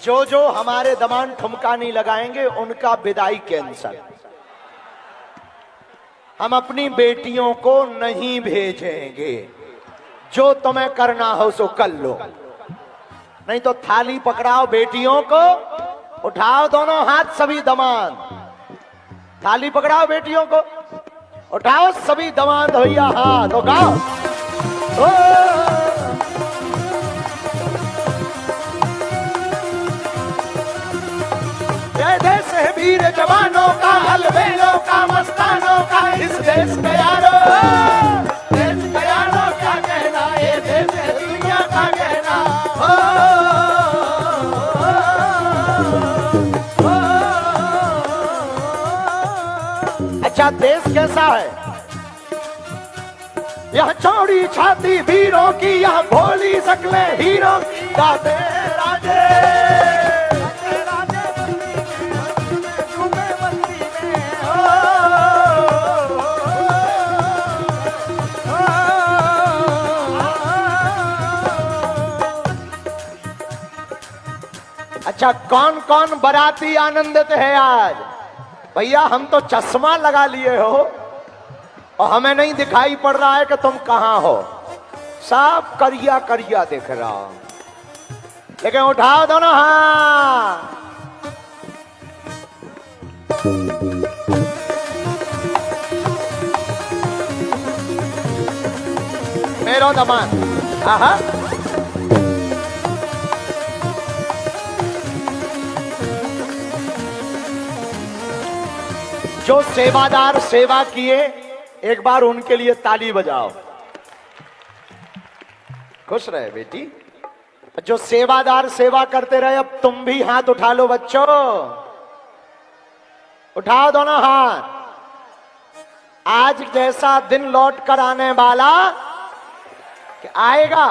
जो जो हमारे दमान ठुमका नहीं लगाएंगे उनका विदाई कैंसल। हम अपनी बेटियों को नहीं भेजेंगे। जो तुम्हें करना हो सो कर लो, नहीं तो थाली पकड़ाओ बेटियों को, उठाओ दोनों हाथ सभी दमाद, थाली पकड़ाओ बेटियों को, उठाओ सभी दमाद भैया हाथ, उठाओ। जय देश है वीर जवानों का, अलबेलों का, मस्तानों का, इस देश के यारो, देश के यारो क्या कहना, ये देश है दुनिया का कहना। अच्छा देश कैसा है? यह चौड़ी छाती वीरों की, यह भोली शक्लें हीरों की, गाते राजे अच्छा कौन कौन बाराती आनंदित है आज? भैया हम तो चश्मा लगा लिए हो और हमें नहीं दिखाई पड़ रहा है कि तुम कहां हो, सब करिया करिया दिख रहा हो, लेकिन उठाओ दोनों हाथ। मेरो दमान, आहा जो सेवादार सेवा किए एक बार उनके लिए ताली बजाओ। खुश रहे बेटी। जो सेवादार सेवा करते रहे, अब तुम भी हाथ उठा लो बच्चों, उठाओ दोनों हाथ। आज जैसा दिन लौट कर आने वाला आएगा,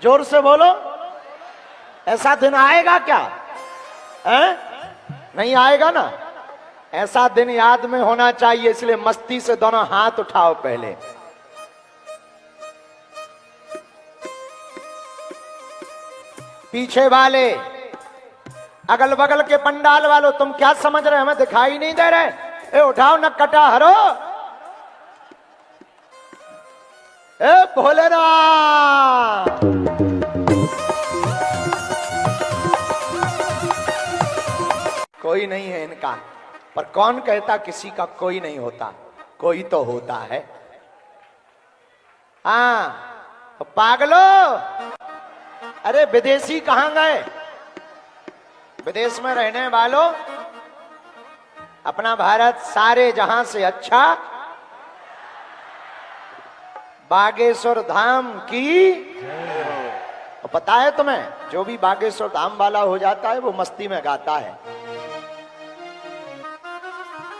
जोर से बोलो, ऐसा दिन आएगा क्या? नहीं आएगा ना? ऐसा दिन याद में होना चाहिए, इसलिए मस्ती से दोनों हाथ उठाओ पहले। पीछे वाले, अगल बगल के पंडाल वालों, तुम क्या समझ रहे, हमें दिखाई नहीं दे रहे? ए उठाओ न कटा हरो, ए भोलेनाथ। कोई नहीं है इनका, पर कौन कहता किसी का कोई नहीं होता? कोई तो होता है। हाँ पागलो, अरे विदेशी कहां गए? विदेश में रहने वालों, अपना भारत सारे जहां से अच्छा, बागेश्वर धाम की। पता है तुम्हें, जो भी बागेश्वर धाम वाला हो जाता है वो मस्ती में गाता है।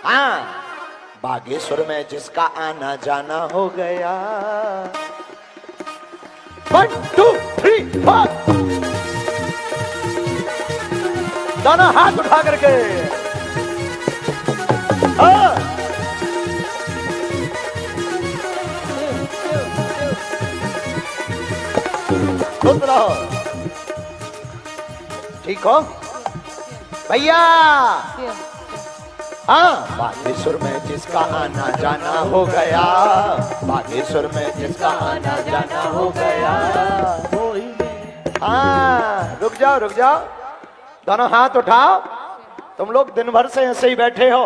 हाँ, बागेश्वर में जिसका आना जाना हो गया, 1 2 3 4, दोनों हाथ उठा करके खुद रहो, ठीक हो भैया? हाँ, बागेश्वर में जिसका आना जाना हो गया, बागेश्वर में जिसका आना जाना हो गया। हाँ रुक जाओ रुक जाओ, दोनों हाथ उठाओ। तुम लोग दिन भर से ऐसे ही बैठे हो,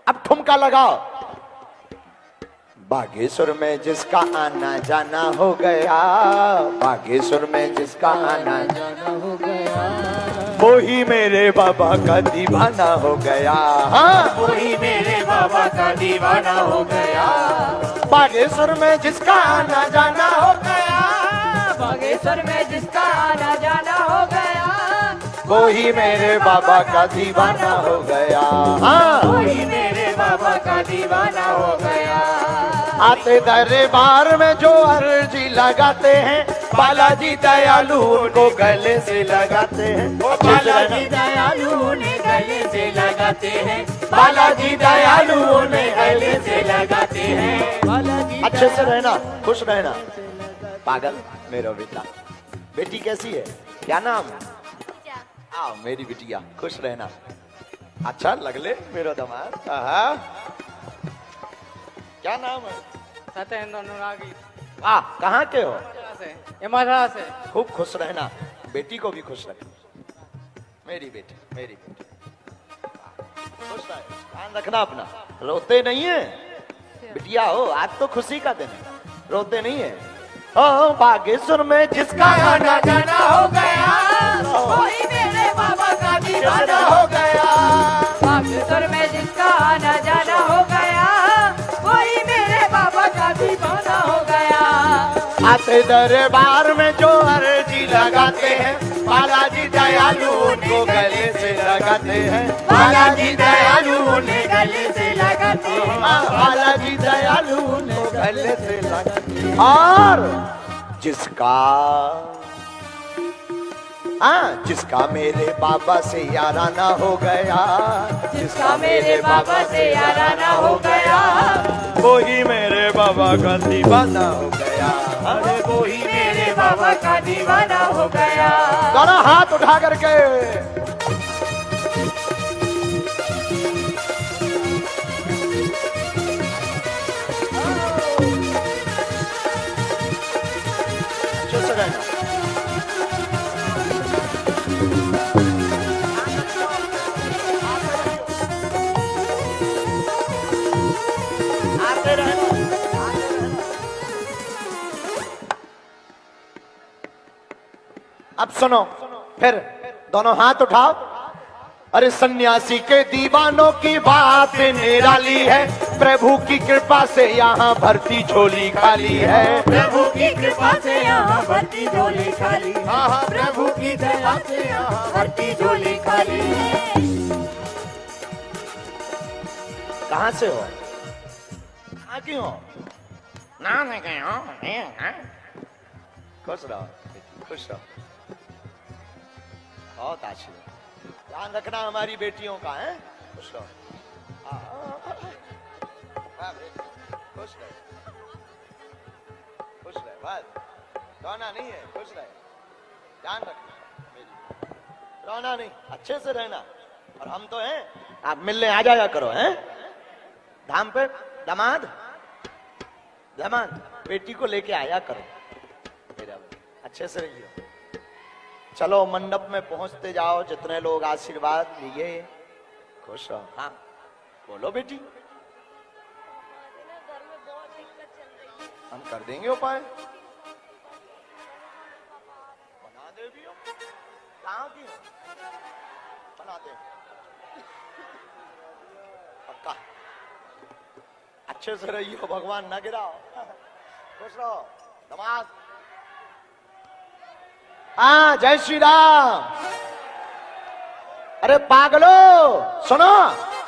अब ठुमका लगाओ। बागेश्वर में जिसका आना जाना हो गया, बागेश्वर में जिसका आना जाना हो गया, वो ही मेरे बाबा का दीवाना हो गया। हाँ, वो ही मेरे बाबा का दीवाना हो गया। बागेश्वर में जिसका आना जाना हो गया, बागेश्वर में जिसका आना जाना हो गया, वो ही मेरे बाबा का दीवाना हो गया। हाँ, वो ही मेरे बाबा का दीवाना हो गया। आते दरबार में जो अर्जी लगाते हैं, बालाजी दयालु उनको गले से लगाते हैं। बालाजी दयालु उन्हें गले से लगाते हैं, बालाजी दयालु उन्हें गले से लगाते हैं। अच्छे से रहना, खुश रहना। पागल मेरा बेटा, बेटी कैसी है? क्या नाम है? आओ मेरी बिटिया, खुश रहना। अच्छा लगले मेरा दामाद। आहा, क्या नाम है? सत्येंद्र अनुरागी। वाह, कहाँ के हो? से इमरा से। खूब खुश रहना, बेटी को भी खुश रखना। मेरी बेटी, मेरी बेटी खुश रहे, ध्यान रखना अपना। रोते नहीं है बिटिया हो, आज तो खुशी का दिन है, रोते नहीं है। ओ बागेश्वर में जिसका आना जाना हो गया, वही मेरे बाबा का दीवाना दीवाना हो गया। बागेश्वर में जिसका आना जाना हो गया, वही मेरे बाबा का दीवाना हो गया। आते दरबार में जो अर्जी लगाते हैं, बालाजी दयालु उनको गले से लगाते हैं। बालाजी दयालु उन्हें गले से लगाते हैं। बालाजी दयालु उनको गले से लगाते हैं। और जिसका मेरे बाबा से याराना हो गया, जिसका मेरे बाबा से याराना हो गया, वही मेरे बाबा का दीवाना हो गया। अरे वही मेरे बाबा का दीवाना हो गया। दोनों हाथ उठा करके अच्छे से रहना। आते रहना। अब सुनो, फिर दोनों हाथ उठाओ। अरे सन्यासी के दीवानों की बात निराली है, प्रभु की कृपा से यहाँ भर्ती झोली खाली है। प्रभु की कृपा से यहाँ भर्ती झोली खाली। हाँ, प्रभु की दया से यहाँ भर्ती झोली खाली है। कहाँ से हो? कहाँ की हो? ना नहीं गए हो? खुश रहो बेटी, खुश रहो। बहुत आशीर्वाद, ध्यान रखना हमारी बेटियों का है। खुश रहो। हाँ बेटी, खुश रहे, खुश रहे, बस रोना नहीं है, खुश रहे, ध्यान रखना मेरी, रोना नहीं, अच्छे से रहना। और हम तो हैं, आप मिलने आ जाया करो हैं धाम पे। दामाद, दामाद बेटी को लेके आया करो मेरा, अच्छे से रहिए। चलो मंडप में पहुंचते जाओ, जितने लोग आशीर्वाद लिए, खुश रहो। हाँ बोलो बेटी, हम कर देंगे उपाय। बना दे भी हो, कहाँ की हो? बना दे पक्का। अच्छे से रहियो, भगवान ना गिराओ, खुश रहो। दामाद, हाँ जय श्री राम। अरे पागलो सुनो,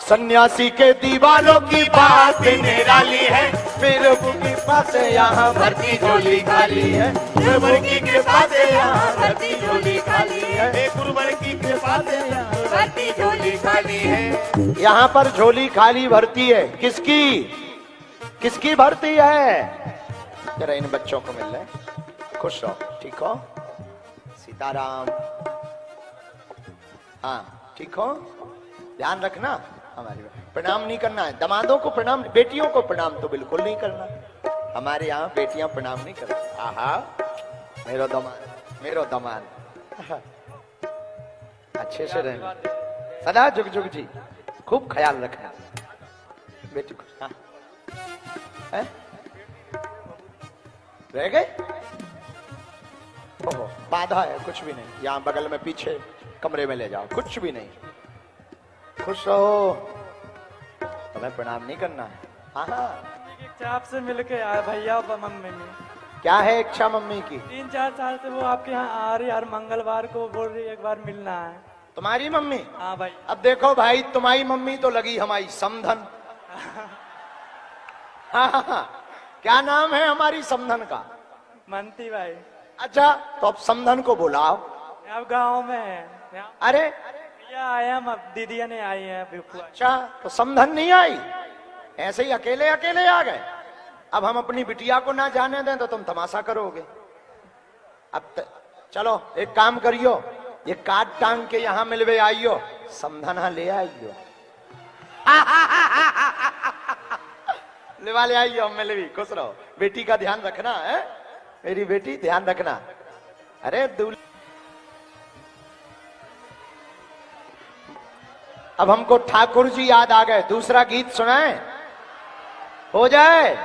सन्यासी के दीवानों की बात निराली है, प्रभु की कृपा से यहाँ भर्ती झोली खाली है। प्रभु की कृपा से यहाँ भर्ती झोली खाली है। गुरुवर की कृपा से यहाँ भर्ती झोली खाली है। यहाँ पर झोली खाली भरती है, किसकी किसकी भरती है? जरा इन बच्चों को मिल रहे, खुश रहो, ठीक हो? सीताराम, हाँ ठीक हो, ध्यान रखना। हमारी प्रणाम नहीं करना है, दामादों को प्रणाम, बेटियों को प्रणाम तो बिल्कुल नहीं करना। हमारे यहाँ बेटियां प्रणाम नहीं करती। आहा मेरो दामाद, मेरो दामाद, अच्छे से रहना, सदा जुग जुग जी, खूब ख्याल रखना बेटी को। हाँ है? रह गए? ओहो, बाधा है, कुछ भी नहीं, यहाँ बगल में पीछे कमरे में ले जाओ, कुछ भी नहीं, खुश रहो, तुम्हें प्रणाम नहीं करना है। हाँ हाँ, आपसे मिलके आया भैया और मम्मी में। क्या है इच्छा मम्मी की? 3-4 साल से वो आपके यहाँ आ रही, हर मंगलवार को बोल रही एक बार मिलना है। तुम्हारी मम्मी? हाँ भाई। अब देखो भाई, तुम्हारी मम्मी तो लगी हमारी समधन। हाँ, क्या नाम है हमारी समधन का? मनती भाई। अच्छा, तो अब समधन को बुलाओ। अब गाँव में है। अरे भैया आया, हम दीदिया ने आई है अभी। अच्छा, तो समधन नहीं आई, ऐसे ही अकेले अकेले आ गए। अब हम अपनी बिटिया को ना जाने दें तो तुम तमाशा करोगे। अब चलो एक काम करियो, ये काट टांग के यहाँ मिलवे आइयो, समझाना ले आइयो। ले आइयो, मिलवी, खुश रहो। बेटी का ध्यान रखना है, मेरी बेटी ध्यान रखना। अरे अब हमको ठाकुर जी याद आ गए, दूसरा गीत सुनाए हो जाए।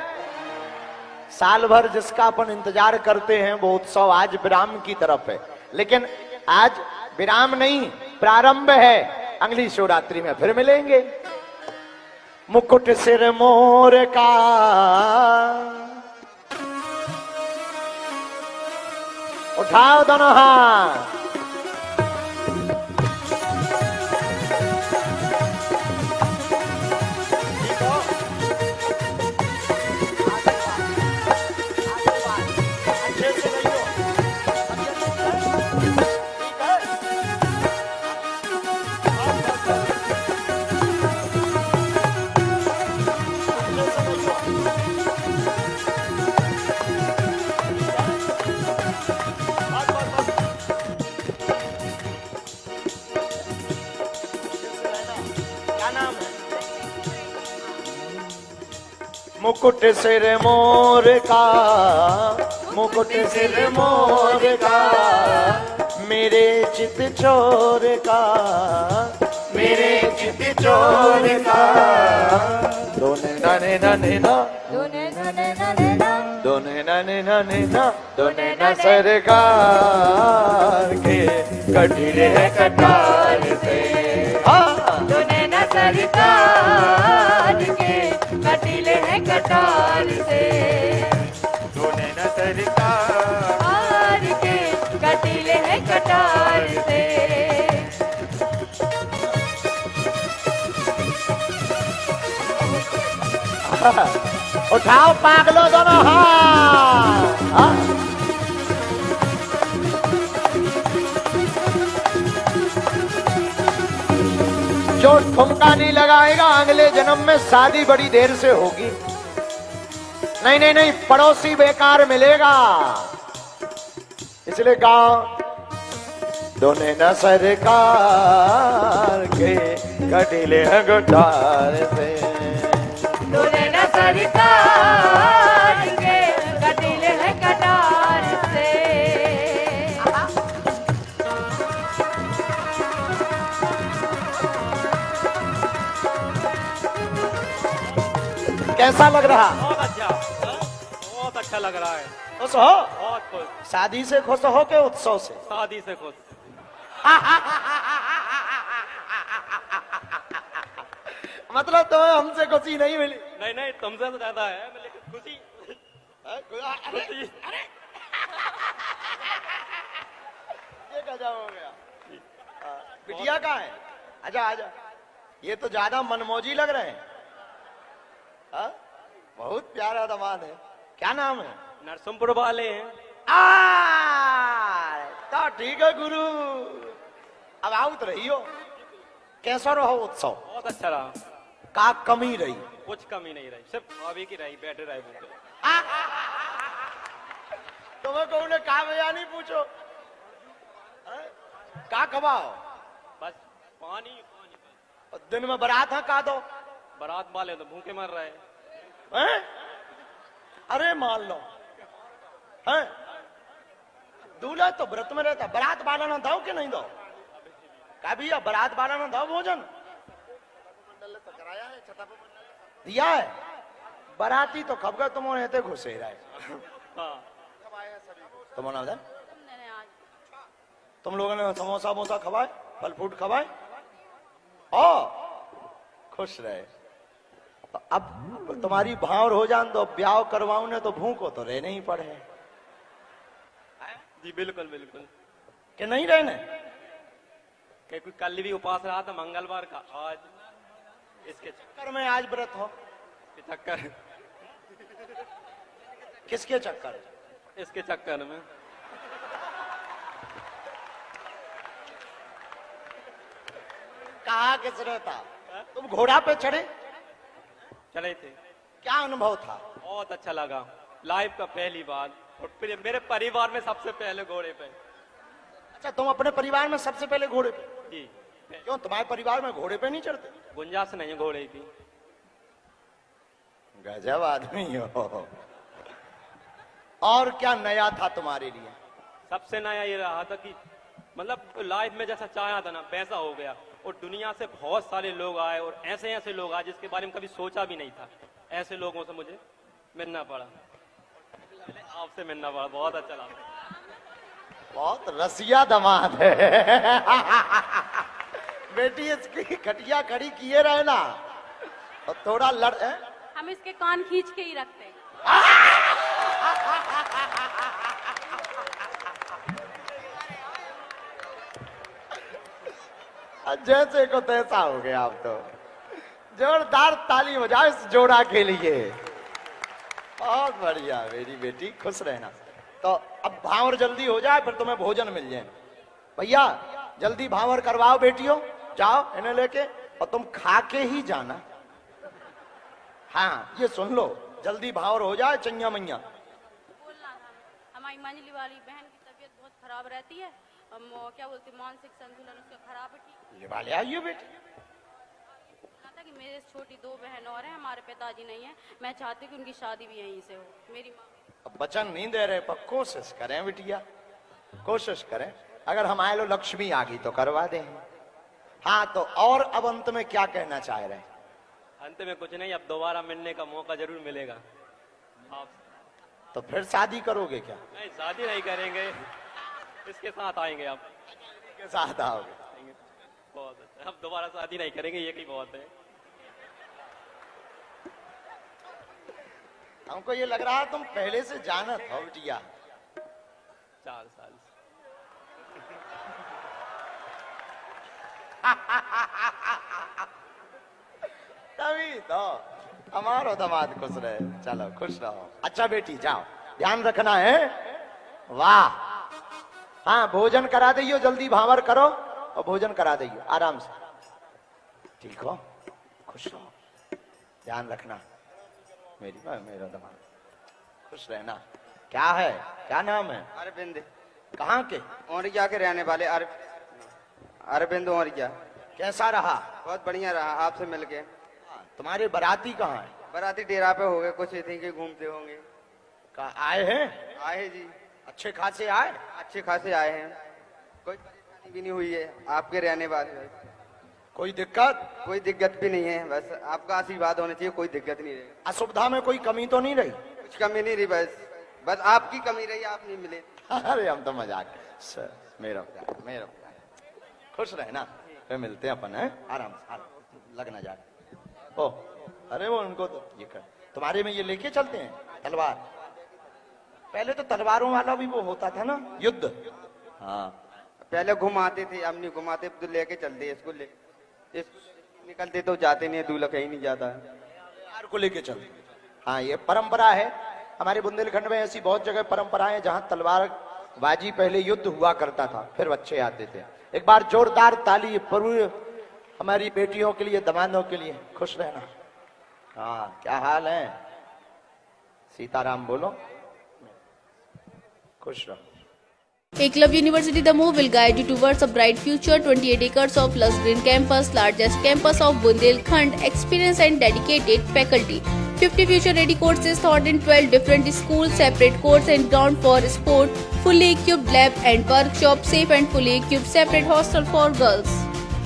साल भर जिसका अपन इंतजार करते हैं वो उत्सव आज विराम की तरफ है, लेकिन आज विराम नहीं, प्रारंभ है। अगली शिवरात्रि में फिर मिलेंगे। मुकुट सिर मोर का उठाओ दोनों हाथ। मुकुट सिर मोर का, मुकुट सिर मोर का, मेरे चित चोर का, मेरे चित चोर का। दोने नने नने ना, दोने नने नने ना, दोने नने नने ना, दोने न सरकार के कटीले है कटार से। दोने न सरकार के कटीले हैं कटार से। दोने न सरकार के कटीले हैं कटार से। उठाओ पागलो दोनों हाथ। जो ठुमका नहीं लगाएगा अगले जन्म में शादी बड़ी देर से होगी। नहीं नहीं नहीं, पड़ोसी बेकार मिलेगा। इसलिए गाओ, दोने न सरकार के कटीले हैं गुटार से। दोने न सरकार के कटीले हैं कटार से। कैसा लग रहा? बहुत अच्छा लग रहा है। खुश हो? बहुत खुश। शादी से खुश हो के उत्सव से? शादी से खुश। मतलब तो हमसे खुशी नहीं मिली? नहीं नहीं, तुमसे तो ज्यादा है, लेकिन खुशी। खुशी। ये गजब हो गया। बिटिया कहाँ है? आजा आजा। ये तो ज्यादा मनमौजी लग रहे हैं। बहुत प्यारा दामाद है। क्या नाम है? नरसिंहपुर वाले हैं। तो ठीक है गुरु, अब आओ तो रही हो। कैसा रहो उत्सव? बहुत अच्छा रहा। का कमी रही? कुछ कमी नहीं रही, सिर्फ भाभी की रही, बैठे रहे भूखे। तुम्हें कहूँ ने का भैया नहीं पूछो, का खवाओ? बस पानी पानी। और दिन में बारात है का दो? बारात वाले तो भूखे मर रहे हैं। अरे मान लो हैं, दूल्हा तो व्रत में रहता, बारात वाला ना दो कि नहीं दो? का भैया बारात वाला ना दो भोजन? दिया है। बाराती तो खब गए, तुम रहते घुसे रहे। तुम तुम लोगों ने समोसा वोसा खवाए, फल फ्रूट खवाए, ओ खुश रहे। अब तुम्हारी भावर हो जान दो, ब्याह करवाऊं ने तो भूखो तो रहने ही पड़े। जी बिल्कुल बिल्कुल। कि नहीं रहने? क्योंकि कल भी उपास रहा था मंगलवार का, आज इसके चक्कर में आज व्रत हो? चक्कर। किसके चक्कर? इसके चक्कर में। कहा किस रहता? तुम घोड़ा पे चढ़े? चले थे। क्या अनुभव था? बहुत अच्छा लगा, लाइफ का पहली बार, और मेरे परिवार में सबसे पहले घोड़े पे। अच्छा, तुम अपने परिवार में सबसे पहले घोड़े पे? जी। क्यों, तुम्हारे परिवार में घोड़े पे नहीं चढ़ते? गुंजाइश नहीं है घोड़े की। गजब आदमी हो। और क्या नया था तुम्हारे लिए? सबसे नया ये रहा था कि मतलब लाइफ में जैसा चाहा था ना वैसा हो गया, और दुनिया से बहुत सारे लोग आए और ऐसे ऐसे लोग आए जिसके बारे में कभी सोचा भी नहीं था। ऐसे लोगों से मुझे मिलना पड़ा, आपसे मिलना पड़ा, बहुत अच्छा लगा। बहुत रसिया दामाद है। बेटी इसकी खटिया खड़ी किए रहे ना, और थोड़ा लड़ है? हम इसके कान खींच के ही रखते हैं। जैसे को तैसा हो गया। आप तो जोरदार ताली बजाओ इस जोड़ा के लिए। बहुत बढ़िया मेरी बेटी, खुश रहना। तो अब भावर जल्दी हो जाए, फिर तुम्हें भोजन मिल जाए। भैया जल्दी भावर करवाओ बेटियों, जाओ इन्हें लेके, और तुम खा के ही जाना। हाँ ये सुन लो, जल्दी भावर हो जाए चैया मैया। बोलना था, हमारी मंजली वाली बहन की तबीयत बहुत खराब रहती है, क्या बोलते मानसिक संतुलन उसका खराब है। ठीक ये वाले आइयो बेटी। बोलना था कि मेरे छोटी 2 बहन और हैं, हमारे पिताजी नहीं है, मैं चाहती हूँ कि उनकी शादी भी यहीं से हो। मेरी माँ अब वचन नहीं दे रहे, पर कोशिश करें बिटिया, कोशिश करें। अगर हमारे लो लक्ष्मी आ गई तो करवा दें। हाँ तो और अब अंत में क्या कहना चाह रहे हैं? अंत में कुछ नहीं, अब दोबारा मिलने का मौका जरूर मिलेगा आप। तो फिर शादी करोगे क्या? नहीं, शादी नहीं करेंगे, इसके साथ आएंगे आप। के साथ आओगे? बहुत अच्छा, अब दोबारा शादी नहीं करेंगे, ये की बहुत है। हमको ये लग रहा है तुम पहले से जानत हो बिटिया। 4 साल से। तभी तो हमारो दामाद खुश रहे। चलो खुश रहो। अच्छा बेटी जाओ, ध्यान रखना है। वाह, हाँ भोजन करा दियो, जल्दी भावर करो और भोजन करा दियो आराम से। ठीक हो, खुश रहो, ध्यान रखना मेरी मेरा दामाद, खुश रहना। क्या है, क्या नाम है? अरविंद। कहाँ के? औरिया के रहने वाले अरविंद औरिया। कैसा रहा? बहुत बढ़िया रहा आपसे मिलके। तुम्हारे बाराती कहाँ है? बराती डेरा पे हो गए, कुछ थी कि घूमते होंगे। कहाँ आए हैं? आए जी, अच्छे खासे आए? अच्छे खासे आए हैं, कोई परेशानी भी नहीं हुई है आपके रहने वाले। कोई दिक्कत? कोई दिक्कत भी नहीं है, बस आपका आशीर्वाद होना चाहिए, कोई दिक्कत नहीं रही। असुविधा में कोई कमी तो नहीं रही? कुछ कमी नहीं रही, बस आपकी कमी रही, आप नहीं मिले। अरे हम तो मजाक सर, मेरा मेरा खुश रहे ना, फिर मिलते हैं अपन है आराम से, लगना जा। ओ अरे वो उनको तो ये कर, तुम्हारे में ये लेके चलते हैं तलवार। पहले तो तलवारों वाला भी वो होता था ना, युद्ध। हाँ पहले घुमाते थे, अब नहीं घुमाते, तो लेके चलते इसको। निकलते तो जाते नहीं, दूल्हा कहीं नहीं जाता है, तलवार को लेके चलते। हाँ ये परंपरा है हमारे बुंदेलखंड में, ऐसी बहुत जगह परंपराएं हैं जहां तलवार बाजी पहले युद्ध हुआ करता था, फिर बच्चे आते थे। एक बार जोरदार ताली पूरी हमारी बेटियों के लिए, दामादों के लिए। खुश रहना। हाँ क्या हाल है? सीताराम बोलो, खुश रहो। Eklavya University Damoh will guide you towards a bright future. 28 acres of lush green campus, largest campus of Bundelkhand, experienced and dedicated faculty. 50 future-ready courses taught in 12 different schools, separate courts and ground for sport, fully equipped lab and workshop, safe and fully equipped separate hostel for girls.